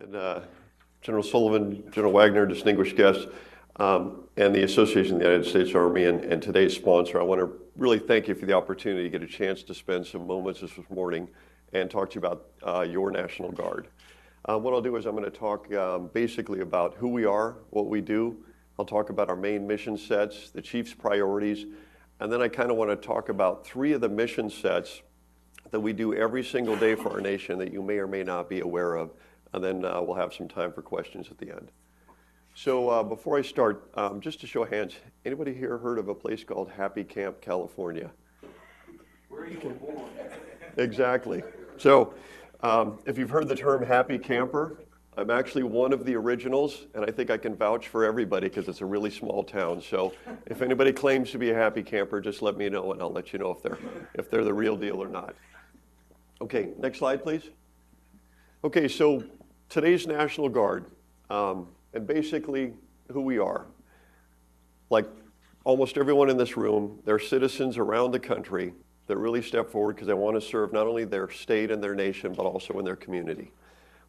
And General Sullivan, General Wagner, distinguished guests, and the Association of the United States Army and today's sponsor, I want to really thank you for the opportunity to get a chance to spend some moments this morning and talk to you about your National Guard. What I'll do is I'm going to talk basically about who we are, what we do. I'll talk about our main mission sets, the Chief's priorities, and then I kind of want to talk about 3 of the mission sets that we do every single day for our nation that you may or may not be aware of. And then we'll have some time for questions at the end. So before I start, just to show of hands, anybody here heard of a place called Happy Camp, California? Where you were born. Exactly. So if you've heard the term happy camper, I'm actually one of the originals, and I think I can vouch for everybody because it's a really small town. So if anybody claims to be a happy camper, just let me know, and I'll let you know if they're the real deal or not. Okay, next slide, please. Okay, so today's National Guard, and basically who we are. Like almost everyone in this room, they're citizens around the country that really step forward because they want to serve not only their state and their nation, but also in their community.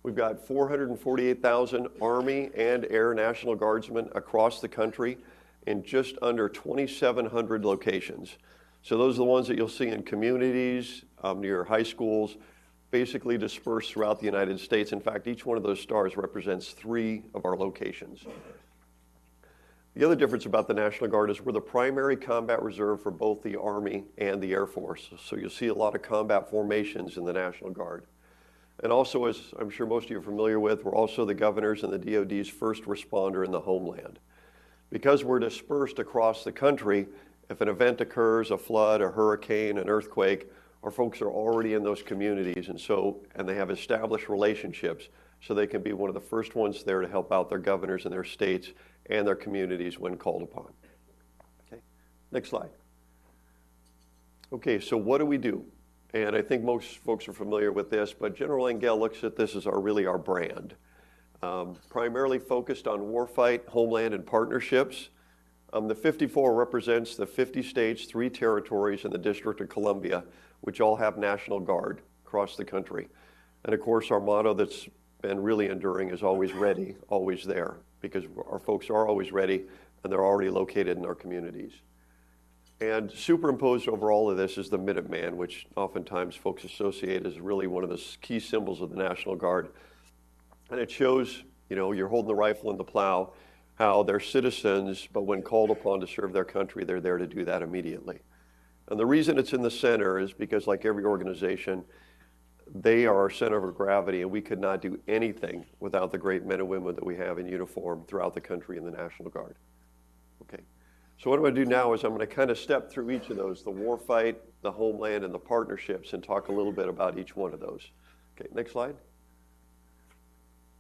We've got 448,000 Army and Air National Guardsmen across the country in just under 2,700 locations. So those are the ones that you'll see in communities, near high schools, basically dispersed throughout the United States. In fact, each one of those stars represents 3 of our locations. The other difference about the National Guard is we're the primary combat reserve for both the Army and the Air Force. So you'll see a lot of combat formations in the National Guard. And also, as I'm sure most of you are familiar with, we're also the governor's and the DOD's first responder in the homeland. Because we're dispersed across the country, if an event occurs, a flood, a hurricane, an earthquake, our folks are already in those communities, and they have established relationships, so they can be one of the first ones there to help out their governors in their states and their communities when called upon. Okay, next slide. Okay, so what do we do? And I think most folks are familiar with this, but General Engel looks at this as really our brand. Primarily focused on warfight, homeland, and partnerships. The 54 represents the 50 states, 3 territories, and the District of Columbia, which all have National Guard across the country. And of course, our motto that's been really enduring is always ready, always there, because our folks are always ready and they're already located in our communities. And superimposed over all of this is the Minuteman, which oftentimes folks associate as really one of the key symbols of the National Guard. And it shows, you're holding the rifle and the plow, how they're citizens, but when called upon to serve their country, they're there to do that immediately. And the reason it's in the center is because, like every organization, they are our center of gravity, and we could not do anything without the great men and women that we have in uniform throughout the country in the National Guard. Okay, so what I'm going to do now is I'm going to kind of step through each of those, the warfight, the homeland, and the partnerships, and talk a little bit about each one of those. Okay, next slide.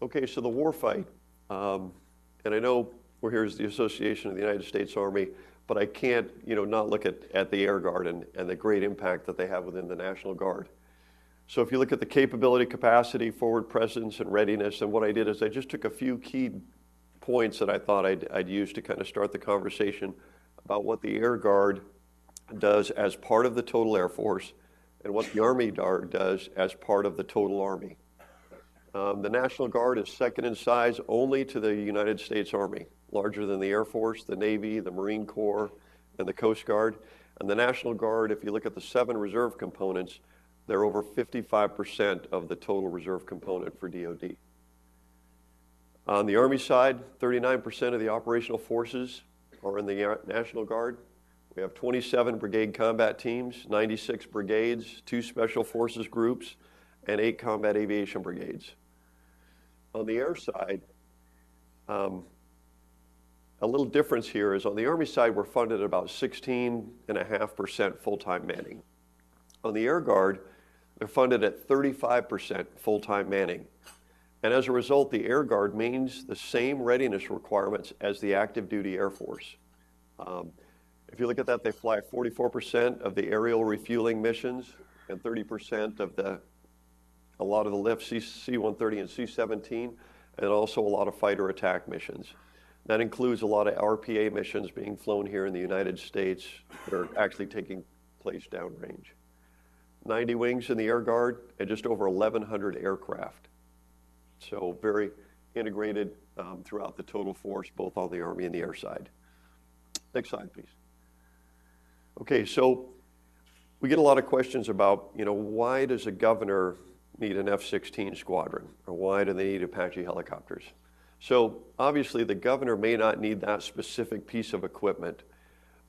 Okay, so the warfight, and I know we're here as the Association of the United States Army, but I can't, not look at the Air Guard and the great impact that they have within the National Guard. So if you look at the capability, capacity, forward presence, and readiness, and what I did is I just took a few key points that I thought I'd use to kind of start the conversation about what the Air Guard does as part of the total Air Force and what the Army Guard does as part of the total Army. The National Guard is second in size only to the United States Army, larger than the Air Force, the Navy, the Marine Corps, and the Coast Guard. And the National Guard, if you look at the 7 reserve components, they're over 55% of the total reserve component for DOD. On the Army side, 39% of the operational forces are in the National Guard. We have 27 brigade combat teams, 96 brigades, 2 special forces groups, and 8 combat aviation brigades. On the air side, a little difference here is on the Army side, we're funded at about 16.5% full-time manning. On the Air Guard, they're funded at 35% full-time manning. And as a result, the Air Guard means the same readiness requirements as the active duty Air Force. If you look at that, they fly 44% of the aerial refueling missions and 30% of a lot of the lift C-130 and C-17, and also a lot of fighter attack missions. That includes a lot of RPA missions being flown here in the United States that are actually taking place downrange. 90 wings in the Air Guard and just over 1,100 aircraft. So very integrated throughout the total force, both on the Army and the air side. Next slide, please. Okay, so we get a lot of questions about, why does a governor need an F-16 squadron, or why do they need Apache helicopters? So obviously the governor may not need that specific piece of equipment,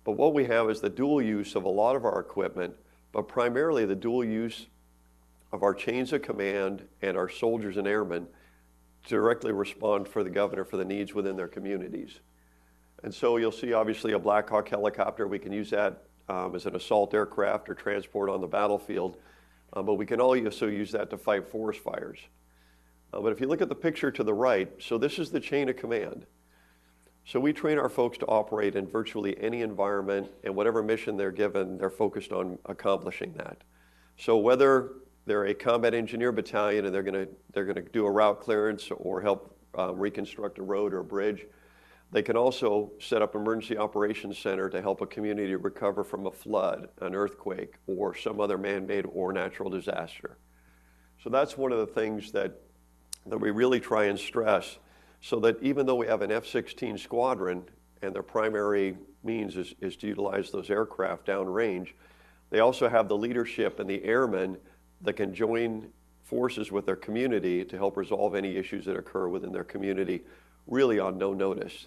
but what we have is the dual use of a lot of our equipment, but primarily the dual use of our chains of command and our soldiers and airmen to directly respond for the governor for the needs within their communities. And so you'll see obviously a Black Hawk helicopter. We can use that as an assault aircraft or transport on the battlefield, but we can also use that to fight forest fires. But if you look at the picture to the right, so this is the chain of command. So we train our folks to operate in virtually any environment, and whatever mission they're given, they're focused on accomplishing that. So whether they're a combat engineer battalion and they're gonna do a route clearance or help reconstruct a road or a bridge, they can also set up emergency operations center to help a community recover from a flood, an earthquake, or some other man-made or natural disaster. So that's one of the things that we really try and stress, so that even though we have an F-16 squadron and their primary means is to utilize those aircraft downrange, they also have the leadership and the airmen that can join forces with their community to help resolve any issues that occur within their community, really on no notice.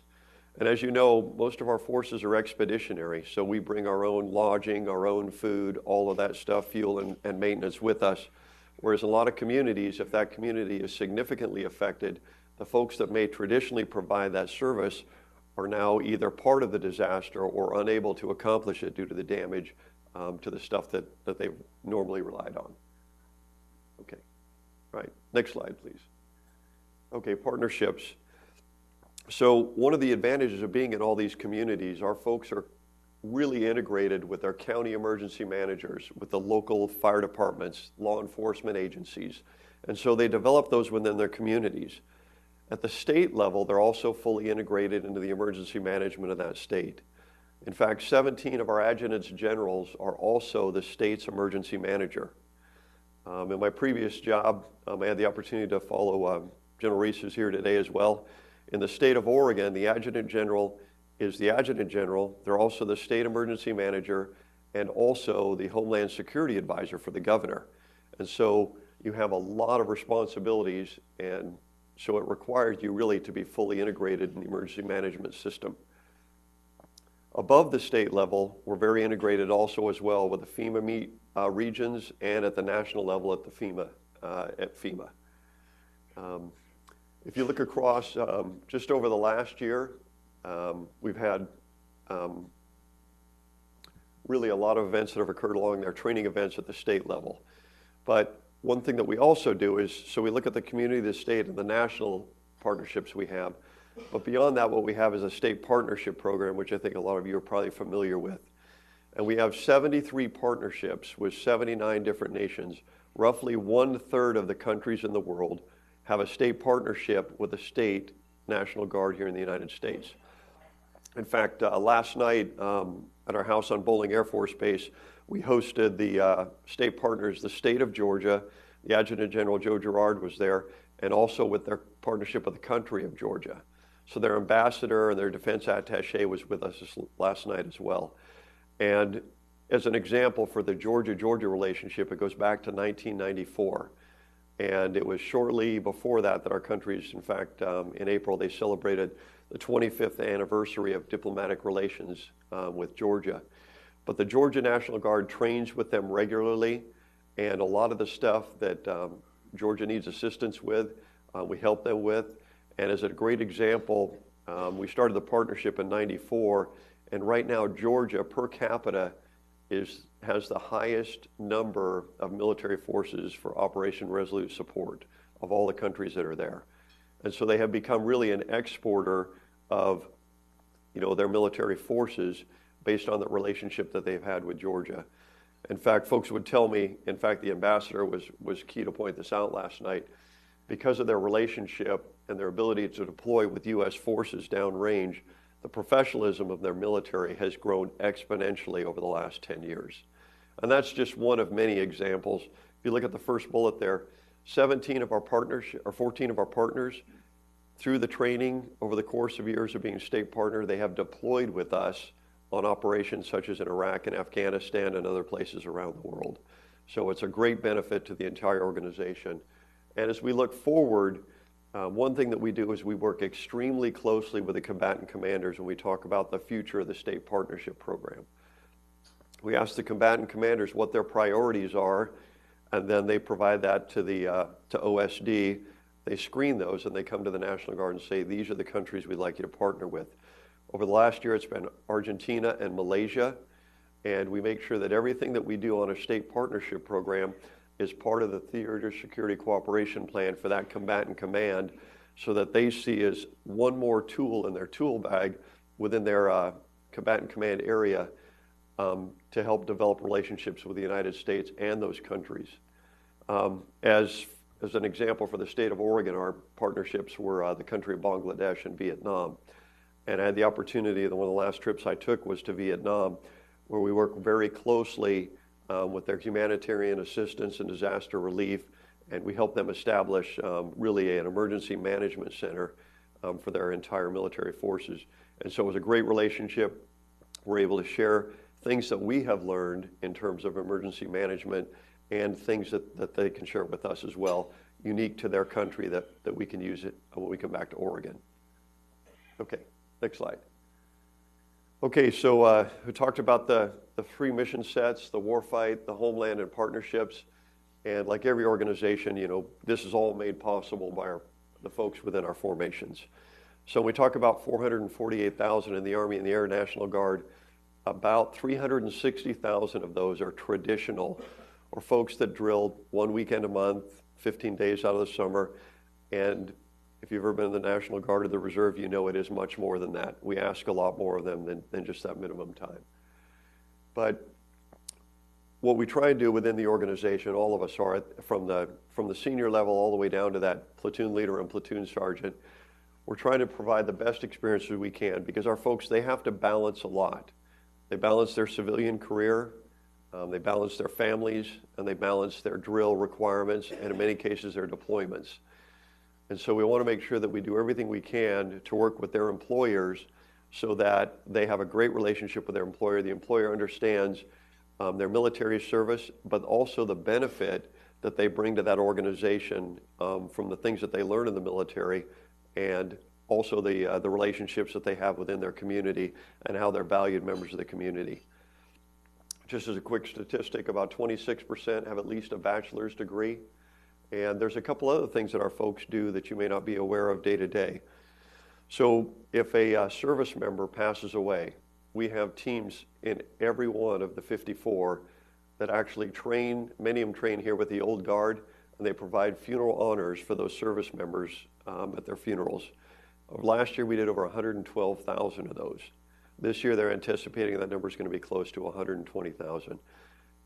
And as you know, most of our forces are expeditionary, so we bring our own lodging, our own food, all of that stuff, fuel and maintenance with us. Whereas a lot of communities, if that community is significantly affected, the folks that may traditionally provide that service are now either part of the disaster or unable to accomplish it due to the damage to the stuff that they've normally relied on. Okay, right, next slide, please. Okay, partnerships. So one of the advantages of being in all these communities, our folks are really integrated with their county emergency managers, with the local fire departments, law enforcement agencies. And so they develop those within their communities. At the state level, they're also fully integrated into the emergency management of that state. In fact, 17 of our adjutants generals are also the state's emergency manager. In my previous job, I had the opportunity to follow General Reese, who's here today as well. In the state of Oregon, the adjutant general is the adjutant general. They're also the state emergency manager and also the Homeland Security advisor for the governor. And so you have a lot of responsibilities, and so it requires you really to be fully integrated in the emergency management system. Above the state level, we're very integrated also as well with the FEMA regions and at the national level at the FEMA. If you look across just over the last year, we've had really a lot of events that have occurred along there, training events at the state level. But one thing that we also do is, so we look at the community, the state, and the national partnerships we have. But beyond that, what we have is a state partnership program, which I think a lot of you are probably familiar with. And we have 73 partnerships with 79 different nations. Roughly 1/3 of the countries in the world have a state partnership with the state National Guard here in the United States. In fact, last night at our house on Bowling Air Force Base, we hosted the state partners, the state of Georgia. The Adjutant General Joe Girard was there, and also with their partnership with the country of Georgia. So their ambassador and their defense attaché was with us last night as well. And as an example for the Georgia-Georgia relationship, it goes back to 1994. And it was shortly before that our countries, in fact, in April, they celebrated the 25th anniversary of diplomatic relations with Georgia. But the Georgia National Guard trains with them regularly, and a lot of the stuff that Georgia needs assistance with, we help them with. And as a great example, we started the partnership in '94, and right now Georgia per capita has the highest number of military forces for Operation Resolute Support of all the countries that are there. And so they have become really an exporter of, their military forces based on the relationship that they've had with Georgia. In fact, folks would tell me, in fact, the ambassador was key to point this out last night, because of their relationship and their ability to deploy with U.S. forces downrange, the professionalism of their military has grown exponentially over the last 10 years. And that's just one of many examples. If you look at the first bullet there, 14 of our partners, through the training over the course of years of being a state partner, they have deployed with us on operations such as in Iraq and Afghanistan and other places around the world. So it's a great benefit to the entire organization. And as we look forward, one thing that we do is we work extremely closely with the combatant commanders when we talk about the future of the state partnership program. We ask the combatant commanders what their priorities are, and then they provide that to OSD. They screen those and they come to the National Guard and say, these are the countries we'd like you to partner with. Over the last year, it's been Argentina and Malaysia, and we make sure that everything that we do on a state partnership program is part of the Theater Security Cooperation Plan for that combatant command, so that they see as one more tool in their tool bag within their combatant command area to help develop relationships with the United States and those countries. As an example, for the state of Oregon, our partnerships were the country of Bangladesh and Vietnam. And I had the opportunity, one of the last trips I took was to Vietnam, where we work very closely with their humanitarian assistance and disaster relief, and we help them establish really an emergency management center for their entire military forces. And so it was a great relationship. We're able to share things that we have learned in terms of emergency management and things that they can share with us as well, unique to their country that we can use it when we come back to Oregon. Okay, next slide. Okay, so we talked about the three mission sets, the warfight, the homeland, and partnerships. And like every organization, this is all made possible by the folks within our formations. So when we talk about 448,000 in the Army and the Air National Guard, about 360,000 of those are traditional, or folks that drilled 1 weekend a month, 15 days out of the summer. And if you've ever been in the National Guard or the Reserve, you know it is much more than that. We ask a lot more of them than just that minimum time. But what we try and do within the organization, all of us are, from the senior level all the way down to that platoon leader and platoon sergeant, we're trying to provide the best experiences we can, because our folks, they have to balance a lot. They balance their civilian career, they balance their families, and they balance their drill requirements, and in many cases their deployments. And so we want to make sure that we do everything we can to work with their employers so that they have a great relationship with their employer. The employer understands their military service, but also the benefit that they bring to that organization from the things that they learn in the military, and also the relationships that they have within their community and how they're valued members of the community. Just as a quick statistic, about 26% have at least a bachelor's degree. And there's a couple other things that our folks do that you may not be aware of day to day. So if a service member passes away, we have teams in every one of the 54 that actually train, many of them train here with the Old Guard, and they provide funeral honors for those service members at their funerals. Last year we did over 112,000 of those. This year they're anticipating that number is going to be close to 120,000.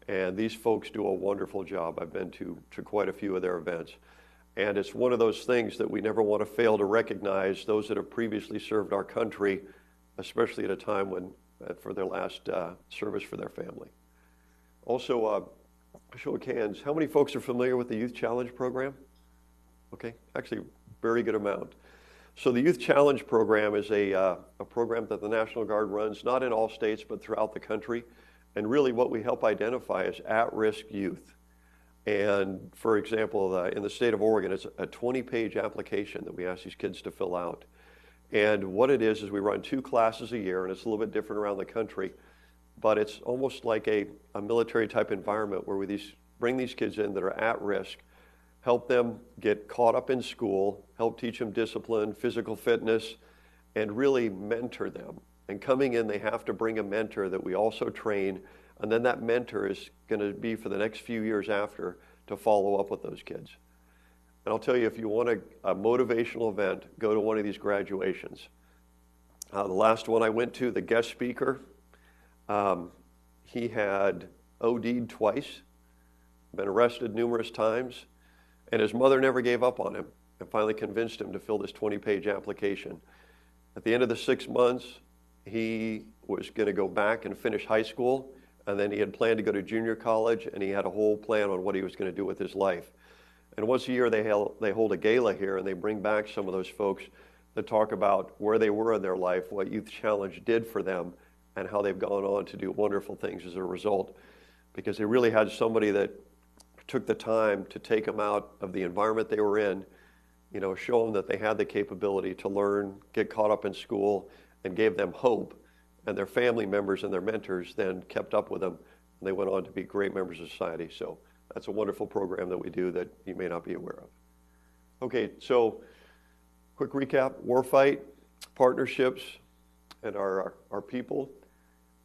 And these folks do a wonderful job. I've been to quite a few of their events. And it's one of those things that we never want to fail to recognize those that have previously served our country, especially at a time when, for their last service for their family. Also, show of hands, how many folks are familiar with the Youth Challenge program? Okay, actually, very good amount. So the Youth Challenge program is a program that the National Guard runs, not in all states, but throughout the country. And really what we help identify is at-risk youth. And for example, in the state of Oregon, it's a 20-page application that we ask these kids to fill out. And what it is we run 2 classes a year, and it's a little bit different around the country, but it's almost like a military type environment where we bring these kids in that are at risk, help them get caught up in school, help teach them discipline, physical fitness, and really mentor them. And coming in, they have to bring a mentor that we also train, and then that mentor is going to be for the next few years after to follow up with those kids. And I'll tell you, if you want a motivational event, go to one of these graduations. The last one I went to, the guest speaker, he had OD'd twice, been arrested numerous times, and his mother never gave up on him and finally convinced him to fill this 20-page application. At the end of the 6 months, he was going to go back and finish high school, and then he had planned to go to junior college, and he had a whole plan on what he was going to do with his life. And once a year they hold a gala here, and they bring back some of those folks that talk about where they were in their life, what Youth Challenge did for them, and how they've gone on to do wonderful things as a result. Because they really had somebody that took the time to take them out of the environment they were in, you know, show them that they had the capability to learn, get caught up in school, and gave them hope. And their family members and their mentors then kept up with them, and they went on to be great members of society. So that's a wonderful program that we do that you may not be aware of. Okay, so quick recap: warfight, partnerships, and our people.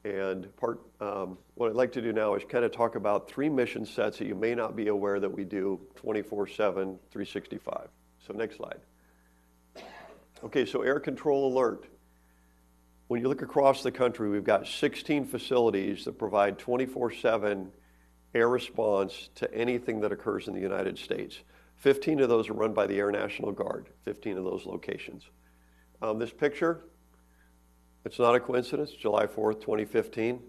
And what I'd like to do now is kind of talk about 3 mission sets that you may not be aware that we do 24/7, 365. So next slide. Okay, so air control alert. When you look across the country, we've got 16 facilities that provide 24/7 air response to anything that occurs in the United States. 15 of those are run by the Air National Guard, 15 of those locations. This picture, it's not a coincidence, July 4th, 2015.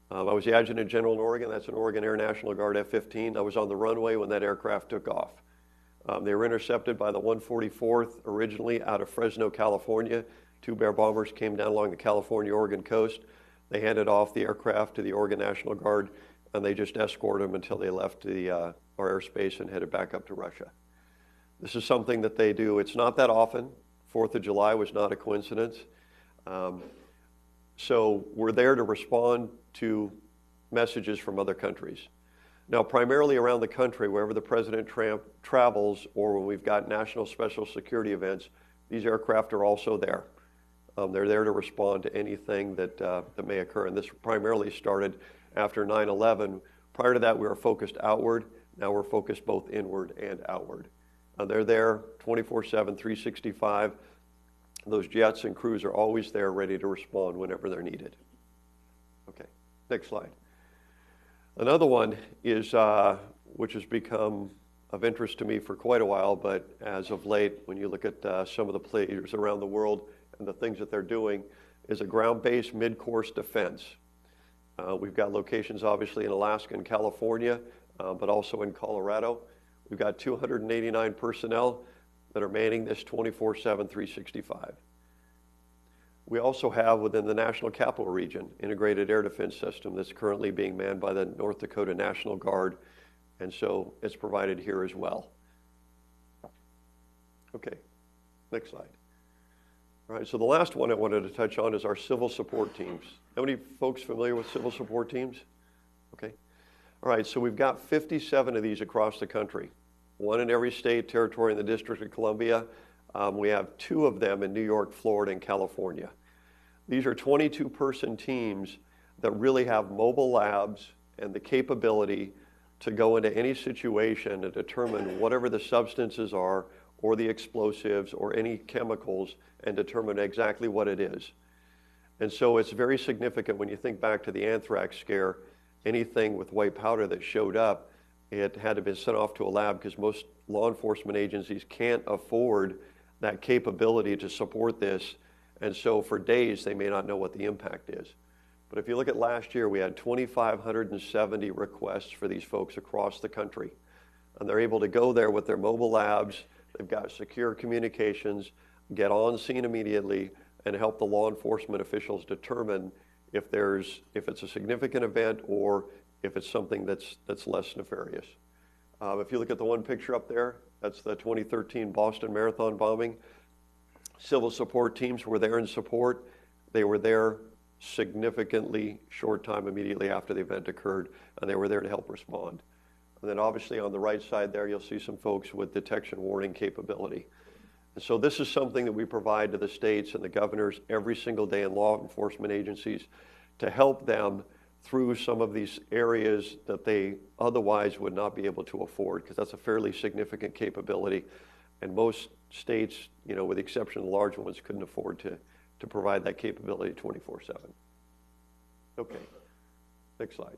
I was the Adjutant General in Oregon. That's an Oregon Air National Guard F-15. I was on the runway when that aircraft took off. They were intercepted by the 144th, originally out of Fresno, California. 2 Bear bombers came down along the California-Oregon coast. They handed off the aircraft to the Oregon National Guard, and they just escorted them until they left our airspace and headed back up to Russia. This is something that they do. It's not that often. 4th of July was not a coincidence. So we're there to respond to messages from other countries. Now, primarily around the country, wherever the president travels, or when we've got national special security events, these aircraft are also there. They're there to respond to anything that may occur. And this primarily started after 9/11. Prior to that, we were focused outward. Now we're focused both inward and outward. They're there 24/7, 365. Those jets and crews are always there ready to respond whenever they're needed. Okay, next slide. Another one is, which has become of interest to me for quite a while, but as of late, when you look at some of the players around the world and the things that they're doing, is a ground-based mid-course defense. We've got locations obviously in Alaska and California, but also in Colorado. We've got 289 personnel that are manning this 24/7, 365. We also have within the National Capital Region integrated air defense system that's currently being manned by the North Dakota National Guard, and so it's provided here as well. Okay, next slide. All right, so the last one I wanted to touch on is our civil support teams. How many folks familiar with civil support teams? Okay. All right, so we've got 57 of these across the country. 1 in every state, territory, in the District of Columbia. We have 2 of them in New York, Florida, and California. These are 22-person teams that really have mobile labs and the capability to go into any situation and determine whatever the substances are, or the explosives, or any chemicals, and determine exactly what it is. And so it's very significant when you think back to the anthrax scare. Anything with white powder that showed up, it had to be sent off to a lab because most law enforcement agencies can't afford that capability to support this. And so for days, they may not know what the impact is. But if you look at last year, we had 2,570 requests for these folks across the country. And they're able to go there with their mobile labs. They've got secure communications, get on scene immediately, and help the law enforcement officials determine if it's a significant event or if it's something that's less nefarious. If you look at the one picture up there, that's the 2013 Boston Marathon bombing. Civil support teams were there in support. They were there significantly short time immediately after the event occurred, and they were there to help respond. And then obviously on the right side there, you'll see some folks with detection warning capability. And so this is something that we provide to the states and the governors every single day in law enforcement agencies to help them through some of these areas that they otherwise would not be able to afford, because that's a fairly significant capability. And most states, with the exception of the large ones, couldn't afford to provide that capability 24/7. Okay, next slide.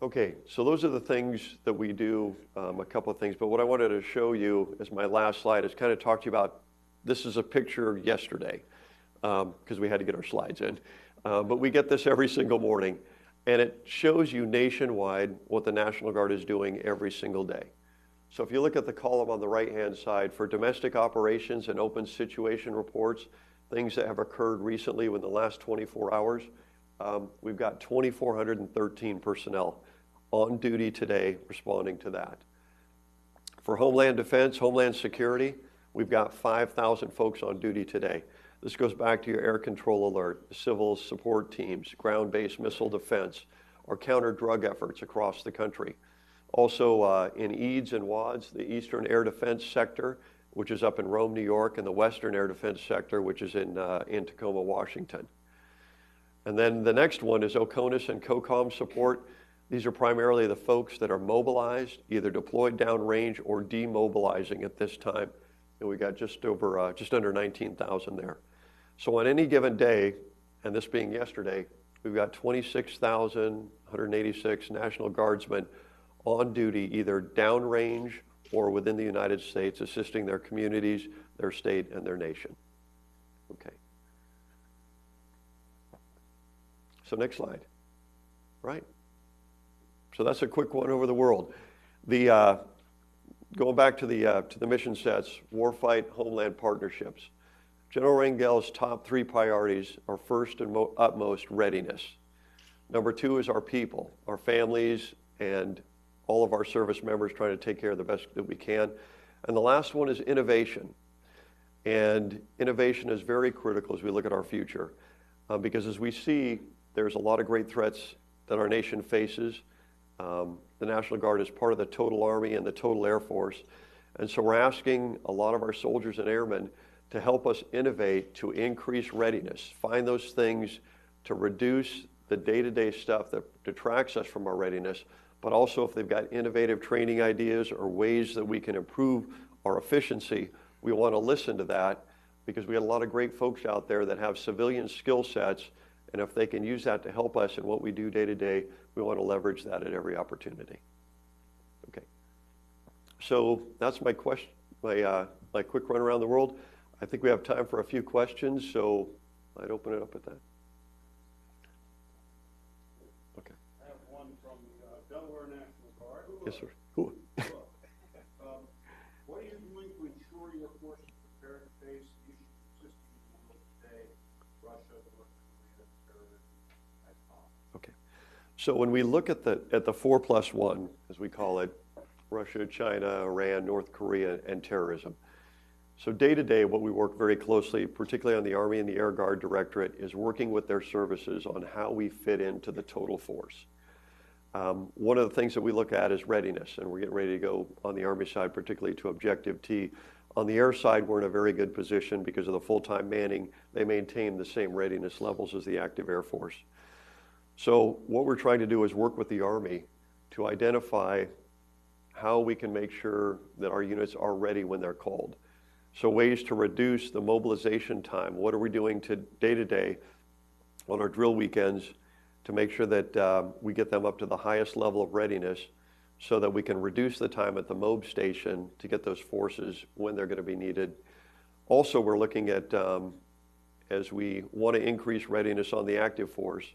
Okay, so those are the things that we do, a couple of things. But what I wanted to show you as my last slide is kind of talk to you about, this is a picture yesterday, because we had to get our slides in. But we get this every single morning, and it shows you nationwide what the National Guard is doing every single day. So if you look at the column on the right-hand side, for domestic operations and open situation reports, things that have occurred recently within the last 24 hours, we've got 2,413 personnel on duty today responding to that. For Homeland Defense, Homeland Security, we've got 5,000 folks on duty today. This goes back to your air control alert, the civil support teams, ground-based missile defense, our counter-drug efforts across the country. Also in EADS and WADS, the Eastern Air Defense Sector, which is up in Rome, New York, and the Western Air Defense Sector, which is in Tacoma, Washington. And then the next one is OCONUS and COCOM support. These are primarily the folks that are mobilized, either deployed downrange or demobilizing at this time. And we got just under 19,000 there. So on any given day, and this being yesterday, we've got 26,186 National Guardsmen on duty, either downrange or within the United States, assisting their communities, their state, and their nation. Okay. So next slide. Right. So that's a quick one over the world. Going back to the mission sets, warfight, homeland partnerships. General Rangel's top 3 priorities are first and utmost readiness. Number 2 is our people, our families, and all of our service members trying to take care of the best that we can. And the last one is innovation. And innovation is very critical as we look at our future. Because as we see, there's a lot of great threats that our nation faces. The National Guard is part of the total Army and the total Air Force. And so we're asking a lot of our soldiers and airmen to help us innovate to increase readiness, find those things to reduce the day-to-day stuff that detracts us from our readiness, but also if they've got innovative training ideas or ways that we can improve our efficiency, we want to listen to that because we got a lot of great folks out there that have civilian skill sets, and if they can use that to help us in what we do day to day, we want to leverage that at every opportunity. Okay. So that's my question, my quick run around the world. I think we have time for a few questions, so I'd open it up at that. Okay. I have one from the Delaware National Guard. Yes, sir. Cool. What are you doing to ensure your force is prepared to face the issues existing in the world today, Russia, North Korea, terrorism, at home? Okay. So when we look at the 4+1, as we call it, Russia, China, Iran, North Korea, and terrorism. So day to day, what we work very closely, particularly on the Army and the Air Guard Directorate, is working with their services on how we fit into the total force. One of the things that we look at is readiness, and we're getting ready to go on the Army side, particularly to Objective T. On the air side, we're in a very good position because of the full-time manning. They maintain the same readiness levels as the active Air Force. So what we're trying to do is work with the Army to identify how we can make sure that our units are ready when they're called. So ways to reduce the mobilization time. What are we doing day to day on our drill weekends to make sure that we get them up to the highest level of readiness so that we can reduce the time at the MOB station to get those forces when they're going to be needed. Also, we're looking at, as we want to increase readiness on the active force,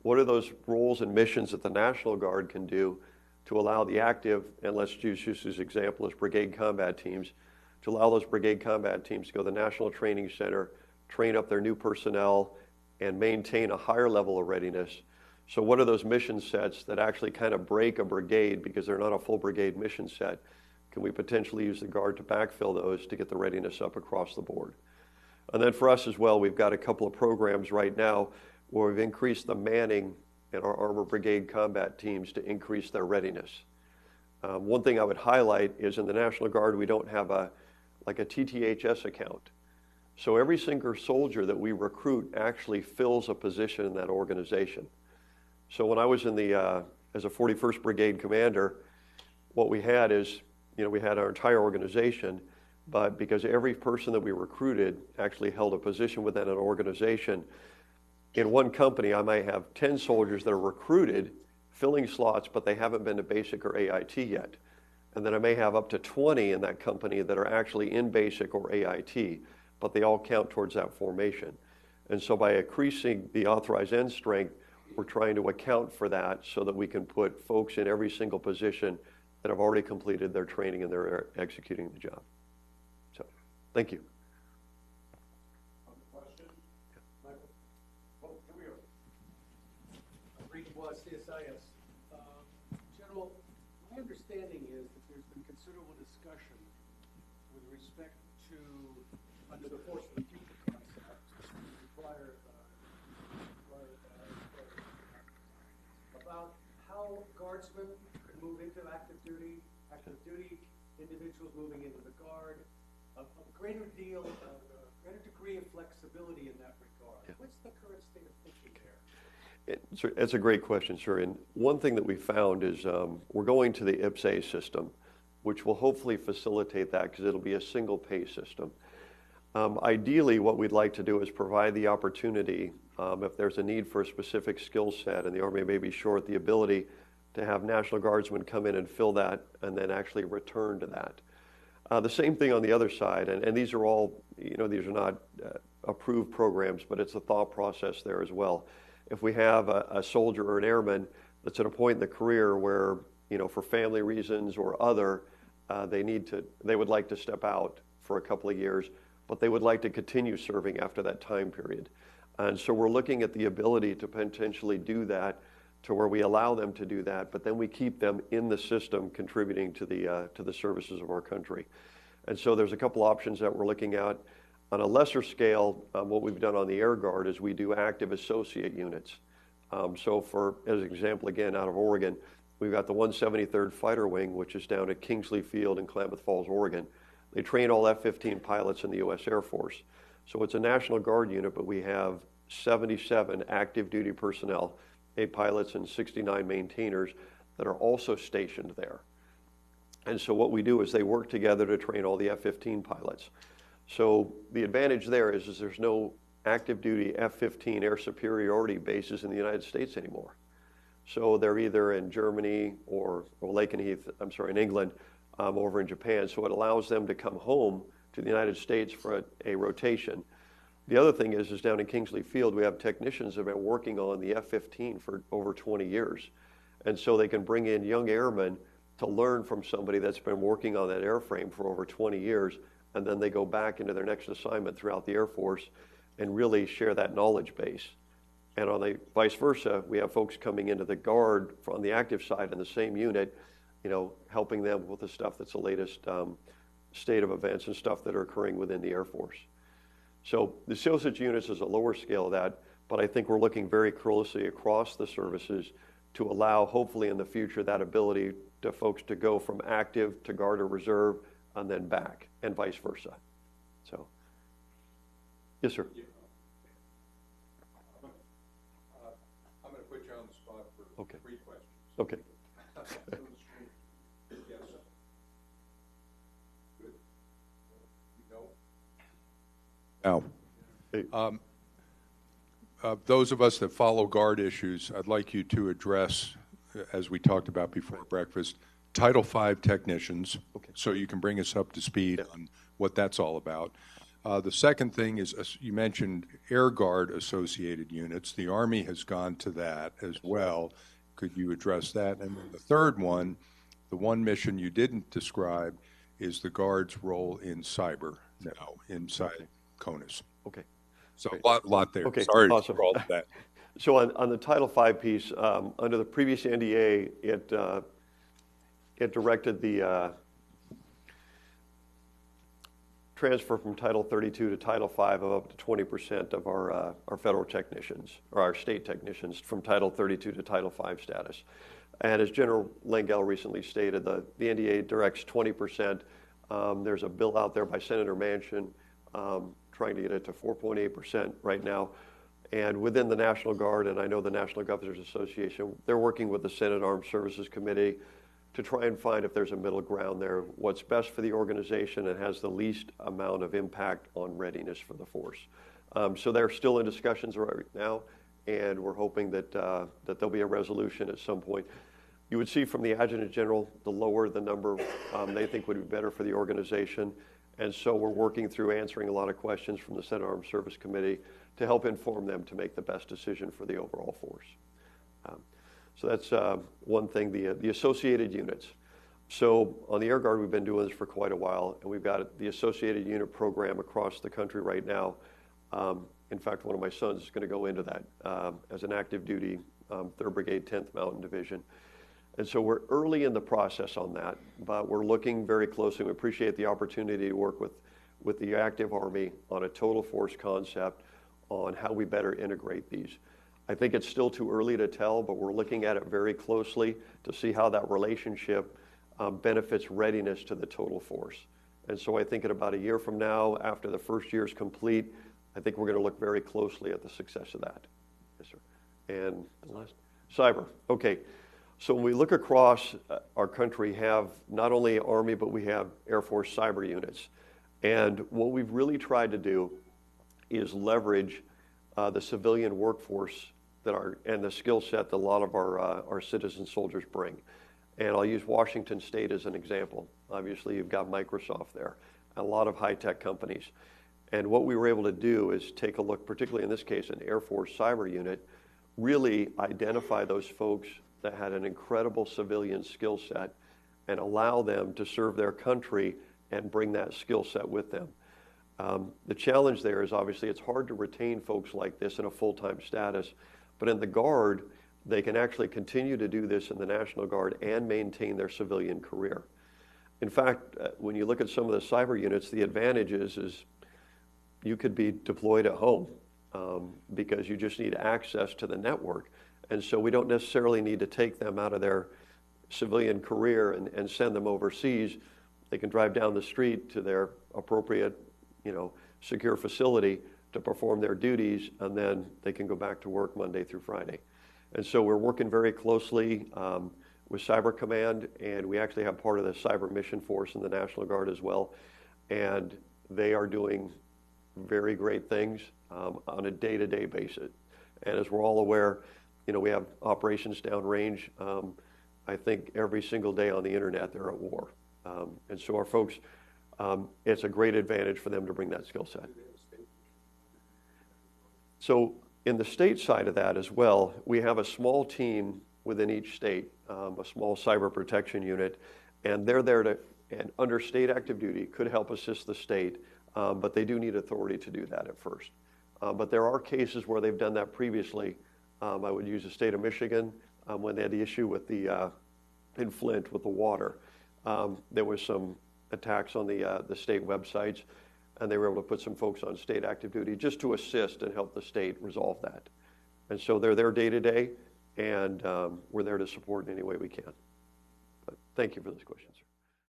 what are those roles and missions that the National Guard can do to allow the active, and let's use just as example as brigade combat teams, to allow those brigade combat teams to go to the National Training Center, train up their new personnel, and maintain a higher level of readiness. So what are those mission sets that actually kind of break a brigade because they're not a full brigade mission set? Can we potentially use the Guard to backfill those to get the readiness up across the board? And then for us as well, we've got a couple of programs right now where we've increased the manning in our Armor Brigade combat teams to increase their readiness. One thing I would highlight is in the National Guard, we don't have a TTHS account. So every single soldier that we recruit actually fills a position in that organization. So when I was in the, as a 41st Brigade commander, what we had is, we had our entire organization, but because every person that we recruited actually held a position within an organization, in one company, I might have 10 soldiers that are recruited, filling slots, but they haven't been to basic or AIT yet. And then I may have up to 20 in that company that are actually in basic or AIT, but they all count towards that formation. And so by increasing the authorized end strength, we're trying to account for that so that we can put folks in every single position that have already completed their training and they're executing the job. So, thank you. Other questions? Michael? Oh, here we go. Readiness, CSIS. General, my understanding is that there's been considerable discussion with respect to, under the force of the future concept, about how guardsmen could move into active duty individuals moving into the guard, a greater degree of flexibility in that regard. Yeah. What's the current state of thinking there? It's a great question, sir. And one thing that we found is we're going to the FSA system, which will hopefully facilitate that because it'll be a single pay system. Ideally, what we'd like to do is provide the opportunity, if there's a need for a specific skill set and the Army may be short, the ability to have National Guardsmen come in and fill that and then actually return to that. The same thing on the other side, and these are all, these are not approved programs, but it's a thought process there as well. If we have a soldier or an airman that's at a point in the career where, for family reasons or other, they would like to step out for a couple of years, but they would like to continue serving after that time period. And so we're looking at the ability to potentially do that to where we allow them to do that, but then we keep them in the system contributing to the services of our country. And so there's a couple options that we're looking at. On a lesser scale, what we've done on the Air Guard is we do active associate units. So as an example, again, out of Oregon, we've got the 173rd Fighter Wing, which is down at Kingsley Field in Klamath Falls, Oregon. They train all F-15 pilots in the U.S. Air Force. So it's a National Guard unit, but we have 77 active duty personnel, 8 pilots and 69 maintainers that are also stationed there. And so what we do is they work together to train all the F-15 pilots. So the advantage there is there's no active duty F-15 air superiority bases in the United States anymore. So they're either in Germany or in England, over in Japan. So it allows them to come home to the United States for a rotation. The other thing is down in Kingsley Field, we have technicians that have been working on the F-15 for over 20 years. And so they can bring in young airmen to learn from somebody that's been working on that airframe for over 20 years. And then they go back into their next assignment throughout the Air Force and really share that knowledge base. And on the vice versa, we have folks coming into the Guard on the active side in the same unit, helping them with the stuff that's the latest state of events and stuff that are occurring within the Air Force. So the associate units is a lower scale of that, but I think we're looking very closely across the services to allow, hopefully in the future, that ability to folks to go from active to Guard or Reserve and then back, and vice versa. So, yes, sir. Yeah. I'm going to put you on the spot for 3 questions. Okay. Yes. Good. You know? Now, those of us that follow Guard issues, I'd like you to address, as we talked about before breakfast, Title V technicians, so you can bring us up to speed on what that's all about. The second thing is, you mentioned Air Guard associated units. The Army has gone to that as well. Could you address that? And then the third one, the one mission you didn't describe, is the Guard's role in cyber now, inside CONUS. Okay. So a lot there. Okay, Sorry awesome. for all of that. So on the Title V piece, under the previous NDA, it directed the transfer from Title 32 to Title V of up to 20% of our federal technicians, or our state technicians, from Title 32 to Title V status. And as General Langell recently stated, the NDA directs 20%. There's a bill out there by Senator Manchin trying to get it to 4.8% right now. And within the National Guard, and I know the National Governors Association, they're working with the Senate Armed Services Committee to try and find if there's a middle ground there, what's best for the organization and has the least amount of impact on readiness for the force. So they're still in discussions right now, and we're hoping that there'll be a resolution at some point. You would see from the Adjutant General, the lower the number they think would be better for the organization. And so we're working through answering a lot of questions from the Senate Armed Service Committee to help inform them to make the best decision for the overall force. So that's one thing, the associated units. So on the Air Guard, we've been doing this for quite a while, and we've got the associated unit program across the country right now. In fact, one of my sons is going to go into that as an active duty 3rd Brigade, 10th Mountain Division. And so we're early in the process on that, but we're looking very closely. We appreciate the opportunity to work with the active Army on a total force concept on how we better integrate these. I think it's still too early to tell, but we're looking at it very closely to see how that relationship benefits readiness to the total force. And so I think in about a year from now, after the first year is complete, I think we're going to look very closely at the success of that. Yes, sir. And the last, cyber. Okay. So when we look across our country, have not only Army, but we have Air Force cyber units. And what we've really tried to do is leverage the civilian workforce and the skill set that a lot of our citizen soldiers bring. And I'll use Washington State as an example. Obviously, you've got Microsoft there, a lot of high-tech companies. And what we were able to do is take a look, particularly in this case, an Air Force cyber unit, really identify those folks that had an incredible civilian skill set and allow them to serve their country and bring that skill set with them. The challenge there is obviously it's hard to retain folks like this in a full-time status, but in the Guard, they can actually continue to do this in the National Guard and maintain their civilian career. In fact, when you look at some of the cyber units, the advantage is you could be deployed at home because you just need access to the network. And so we don't necessarily need to take them out of their civilian career and send them overseas. They can drive down the street to their appropriate, secure facility to perform their duties, and then they can go back to work Monday through Friday. And so we're working very closely with Cyber Command, and we actually have part of the Cyber Mission Force in the National Guard as well. And they are doing very great things on a day-to-day basis. And as we're all aware, we have operations downrange. I think every single day on the internet, they're at war. And so our folks, it's a great advantage for them to bring that skill set. So in the state side of that as well, we have a small team within each state, a small cyber protection unit, and they're there and under state active duty, could help assist the state, but they do need authority to do that at first. But there are cases where they've done that previously. I would use the state of Michigan when they had the issue with in Flint with the water. There was some attacks on the state websites, and they were able to put some folks on state active duty just to assist and help the state resolve that. And so they're there day to day, and we're there to support in any way we can. But thank you for this question, sir.